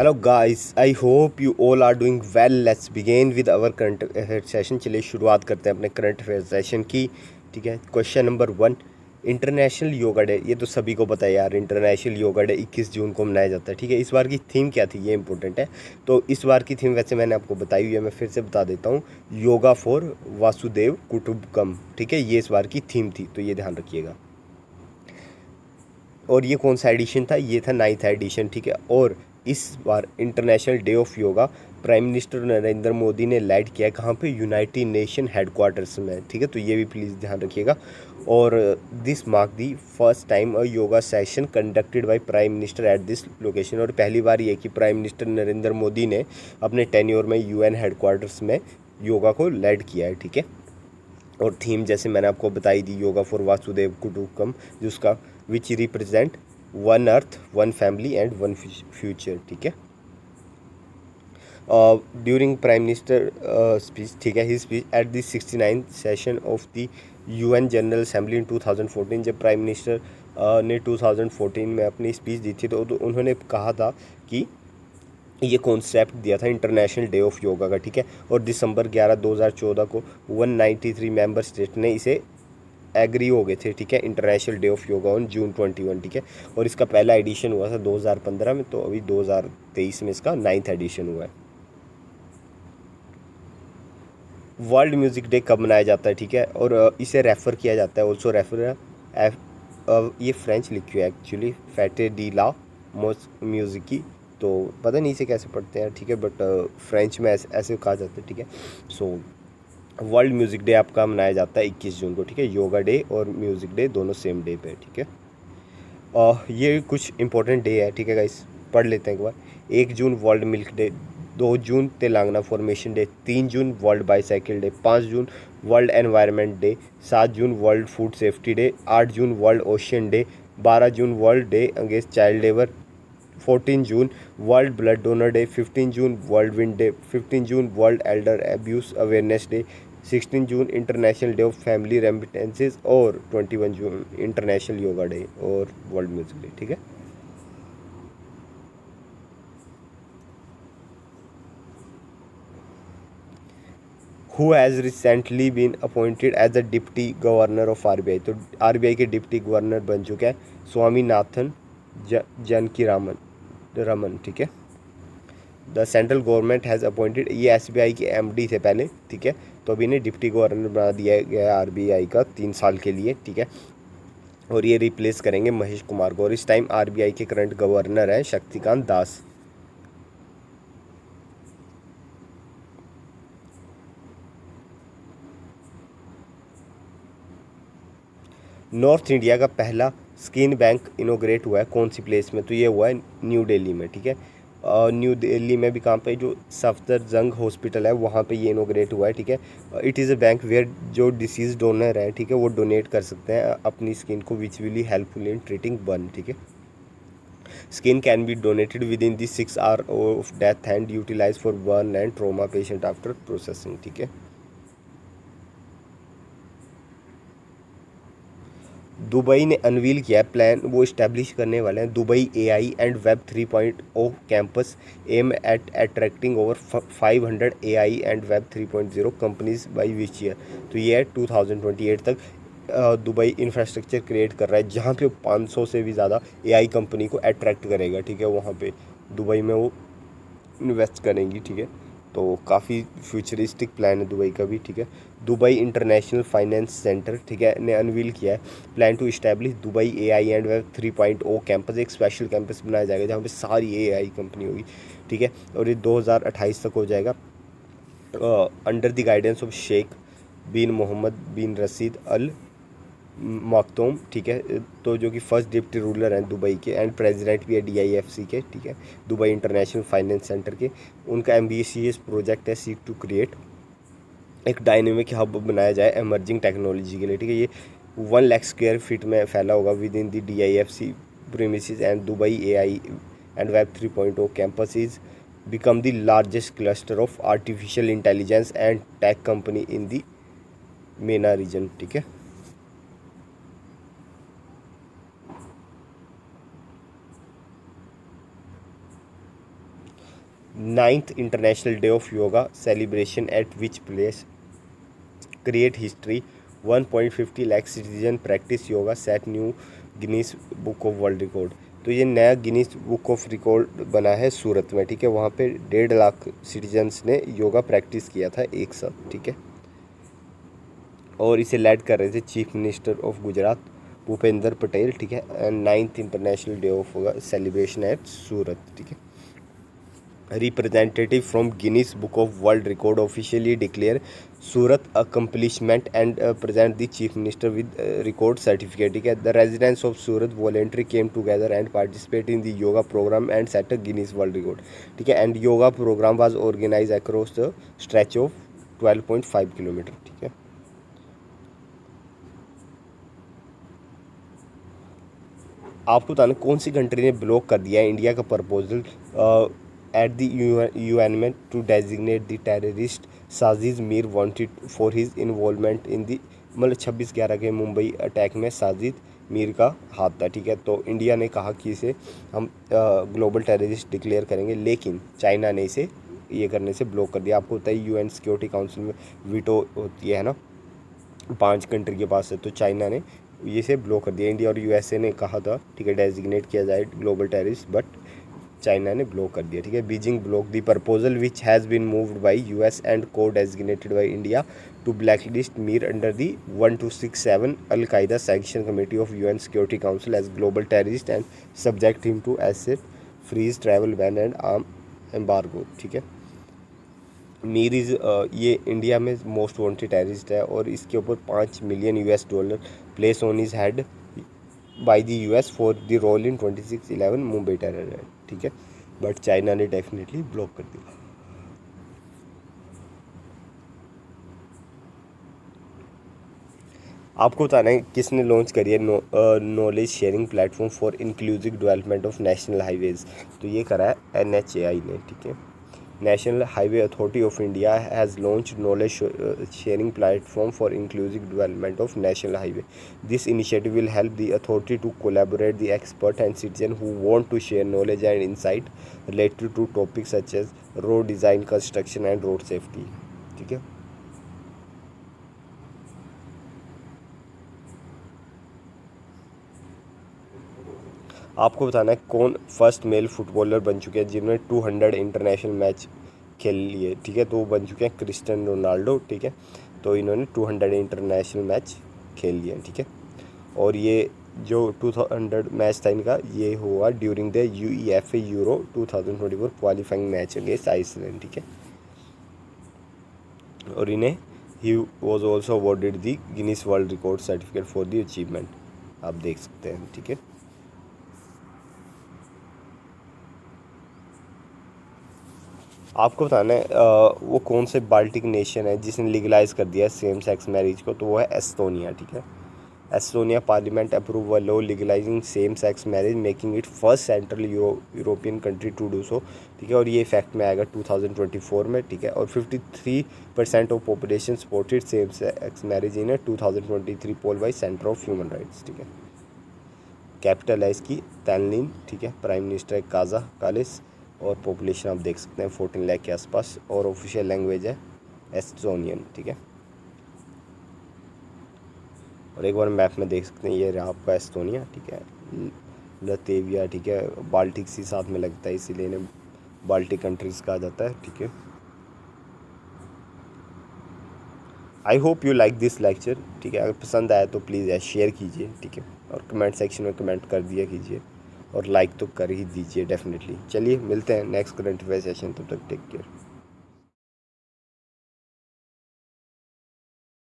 Hello guys, I hope you all are doing well. Let's begin with our current affair session. चलिए शुरुआत करते हैं अपने current affair session की। ठीक है, question number 1, international yoga day. ये तो सभी को पता है यार, इंटरनेशनल योगा डे 21 जून को मनाया जाता है। ठीक है, इस बार की थीम क्या थी ये इंपॉर्टेंट है। तो इस बार की थीम वैसे मैंने आपको बताई हुई है, मैं फिर से बता देता हूँ। योगा फॉर वासुदेव कुटुंबकम। ठीक है, ये इस बार की थीम थी, तो ये ध्यान रखिएगा। और ये कौन सा एडिशन था? ये था 9th एडिशन। ठीक है, और इस बार international day of yoga prime minister Narendra Modi ने लाइट किया है कहाँ पे? यूनाइटेड नेशन हेडक्वार्टर्स में। ठीक है, तो ये भी प्लीज़ ध्यान रखिएगा। और this mark the first time a yoga session conducted by prime minister at this location. और पहली बार ये कि प्राइम मिनिस्टर नरेंद्र मोदी ने अपने टेन्योर में यूएन हेडक्वार्टर्स में योगा को लाइट किया है। ठीक है, और थीम जैसे मैंने आपको बताई दी, योगा फॉर वासुदेव कुटुंबकम, जिसका which represent one earth, one family and one future. ठीक है, ड्यूरिंग प्राइम मिनिस्टर स्पीच, ठीक है, he speech at the 69th session of the UN general assembly in 2014। जब प्राइम मिनिस्टर ने 2014 में अपनी स्पीच दी थी तो उन्होंने कहा था कि ये कॉन्सेप्ट दिया था इंटरनेशनल डे ऑफ योगा का। ठीक है, और दिसंबर 11 2014 को 193 मेंबर स्टेट ने इसे एग्री हो गए थे। ठीक है, international day of yoga on June 21। ठीक है, और इसका पहला एडिशन हुआ था 2015 में, तो अभी 2023 में इसका 9th एडिशन हुआ है। वर्ल्ड म्यूज़िक डे कब मनाया जाता है? ठीक है, और इसे रेफ़र किया जाता है, ऑल्सो रेफर ये फ्रेंच लिखी हुई है एक्चुअली, फैटे डी ला म्यूज़िक की, तो पता नहीं इसे कैसे पढ़ते हैं। ठीक है, बट फ्रेंच में ऐसे कहा जाता है। ठीक है, सो वर्ल्ड म्यूज़िक डे आपका मनाया जाता है 21 जून को। ठीक है, योगा डे और म्यूज़िक डे दोनों सेम डे पे। ठीक है, ये कुछ इंपॉर्टेंट डे है। ठीक है गाइस, पढ़ लेते हैं एक बार। 1 June world milk day, 2 June Telangana formation day, 3 June world bicycle day, 5 June world environment day, 7 June world food safety day, 8 June world ocean day, 12 June world day against child labour, 14 June world blood donor day, 15 June world wind day, 15 June world elder abuse awareness day, 16 June international day of family remittances, और 21 जून international yoga day और world music day. ठीक है, who has recently been appointed as the deputy governor of RBI. तो RBI के deputy governor बन चुके हैं Swaminathan Janakiraman. ठीक है, the central government has appointed, ये एसबीआई के एमडी थे पहले। ठीक है, तो अभी इन्हें डिप्टी गवर्नर बना दिया गया आरबीआई का 3 साल के लिए। ठीक है, और ये रिप्लेस करेंगे महेश कुमार को। और इस टाइम आरबीआई के करंट गवर्नर हैं शक्तिकांत दास। नॉर्थ इंडिया का पहला स्किन बैंक इनोग्रेट हुआ है कौन सी प्लेस में? तो ये हुआ है न्यू दिल्ली में। ठीक है, न्यू दिल्ली में भी कहाँ पे? जो सफदरजंग हॉस्पिटल है वहाँ पे ये इनोग्रेट हुआ है। ठीक है, it is a bank where जो डिसीज डोनर है, ठीक है, वो डोनेट कर सकते हैं अपनी स्किन को, which will helpful in treating burn. ठीक है, skin can be donated within the 6 hour of death and utilise for burn and trauma patient after processing. ठीक है, दुबई ने अनवील किया प्लान, वो इस्टेब्लिश करने वाले हैं Dubai AI and web 3.0 campus, aim at attracting over 500 AI and web 3.0 companies by which year. तो ये है 2028 तक दुबई इंफ्रास्ट्रक्चर क्रिएट कर रहा है जहाँ पे 500 से भी ज़्यादा एआई कंपनी को अट्रैक्ट करेगा। ठीक है, वहाँ पे दुबई में वो इन्वेस्ट करेंगी। ठीक है, तो काफ़ी फ्यूचरिस्टिक प्लान है दुबई का भी। ठीक है, दुबई इंटरनेशनल फाइनेंस सेंटर, ठीक है, ने अनवील किया है plan to establish Dubai AI and web 3.0 campus. एक स्पेशल कैंपस बनाया जाएगा जहाँ पे सारी एआई कंपनी होगी। ठीक है, और ये 2028 तक हो जाएगा under the guidance of Sheikh bin Mohammed bin Rashid Al Maktoum. ठीक है, तो जो कि फर्स्ट डिप्टी रूलर हैं दुबई के एंड प्रेसिडेंट भी है डीआईएफसी के। ठीक है, दुबई इंटरनेशनल फाइनेंस सेंटर के। उनका एम्बिशियस प्रोजेक्ट है सीक टू क्रिएट एक डायनेमिक हब बनाया जाए एमर्जिंग टेक्नोलॉजी के लिए। ठीक है, ये 1 लाख स्क्वायर फीट में फैला होगा within the DIFC premises and Dubai AI and web 3.0 campus is become the largest cluster of artificial intelligence and tech company in the MENA region। ठीक है, 9th International Day of Yoga celebration at which place create history. 1.50 lakh citizen practice yoga set new Guinness book of world record. तो ये नया Guinness book of record बना है सूरत में, ठीक है। वहाँ पे 1.5 लाख सिटीजन्स ने योगा प्रैक्टिस किया था एक साथ, ठीक है। और इसे लेड कर रहे थे chief minister of Gujarat Bhupendra Patel, ठीक है। And 9th international day of yoga celebration at Surat, ठीक है। Representative from Guinness Book of World Record officially declare Surat accomplishment and present the Chief Minister with record certificate. ठीक है। The residents of Surat voluntarily came together and participated in the yoga program and set a Guinness World Record. ठीक है। And yoga program was organized across the stretch of 12.5 kilometre, ठीक है। आपको बताना कौन सी country ने ब्लॉक कर दिया है इंडिया का proposal at the UN to designate the terrorist Sajid Mir wanted for his involvement in the, मतलब 26/11 के मुंबई अटैक में साजिद मीर का हाथ था, ठीक है। तो इंडिया ने कहा कि इसे हम ग्लोबल टेररिस्ट डिक्लेयर करेंगे, लेकिन चाइना ने इसे ये करने से ब्लॉक कर दिया। आपको पता है UN सिक्योरिटी काउंसिल में वीटो होती है ना, 5 कंट्री के पास है, तो चाइना ने ये से ब्लॉक कर दिया। इंडिया और USA ने कहा था, ठीक है, डेजिग्नेट किया जाए ग्लोबल टेररिस्ट, बट चाइना ने ब्लॉक कर दिया, ठीक है। Beijing block the proposal which has been moved by US and codesignated by India to blacklist Mir under the 1267 al Qaeda sanction committee of UN security council as global terrorist and subject him to asset freeze travel ban and arm embargo, ठीक है। Mir is ये India में most wanted terrorist है और इसके ऊपर $5 million place on his head by the US for the role in 26/11 Mumbai terror है, ठीक है। बट चाइना ने डेफिनेटली ब्लॉक कर दिया। आपको बताना है किसने लॉन्च करी है knowledge sharing platform for inclusive development of national highways. तो ये करा है NHAI ने, ठीक है। National Highway Authority of India has launched knowledge sharing platform for inclusive development of national highway. This initiative will help the authority to collaborate the expert and citizen who want to share knowledge and insight related to topics such as road design, construction and road safety, ठीक है। आपको बताना है कौन first male footballer बन चुके हैं जिन्होंने 200 इंटरनेशनल मैच खेल लिए, ठीक है। तो वो बन चुके हैं क्रिस्टियानो रोनाल्डो, ठीक है। तो इन्होंने 200 इंटरनेशनल मैच खेल लिए, ठीक है। और ये जो 200 मैच था इनका, ये हुआ during the UEFA Euro 2024 qualifying match against Iceland, ठीक है। और इन्हें ही was also awarded the Guinness world record certificate for the achievement, आप देख सकते हैं, ठीक है। आपको बताना है वो कौन से बाल्टिक नेशन है जिसने लीगलाइज कर दिया है सेम सेक्स मैरिज को, तो वो है एस्टोनिया, ठीक है। Estonia parliament approve a law legalising same sex marriage making it first central European country to do so, ठीक है। और ये इफेक्ट में आएगा 2024 में, ठीक है। और 53% of population supported same sex marriage in 2023 poll by centre of human rights, ठीक है। कैपिटल है इसकी तैनलिन, ठीक है। प्राइम मिनिस्टर है काजा कालिस और पॉपुलेशन आप देख सकते हैं 14 लाख के आसपास। और ऑफिशियल लैंग्वेज है एस्टोनियन, ठीक है। और एक बार मैप में देख सकते हैं, ये रहा आपका एस्टोनिया, ठीक है। लतेविया, ठीक है, बाल्टिक सी साथ में लगता है, इसीलिए इन्हें बाल्टिक कंट्रीज़ कहा जाता है, ठीक है। I hope you like this lecture, ठीक है। अगर पसंद आया तो प्लीज़ यार शेयर कीजिए, ठीक है। और कमेंट सेक्शन में कमेंट कर दिया कीजिए और लाइक तो कर ही दीजिए डेफिनेटली। चलिए मिलते हैं नेक्स्ट करंट अफेयर सेशन, तब तक टेक केयर।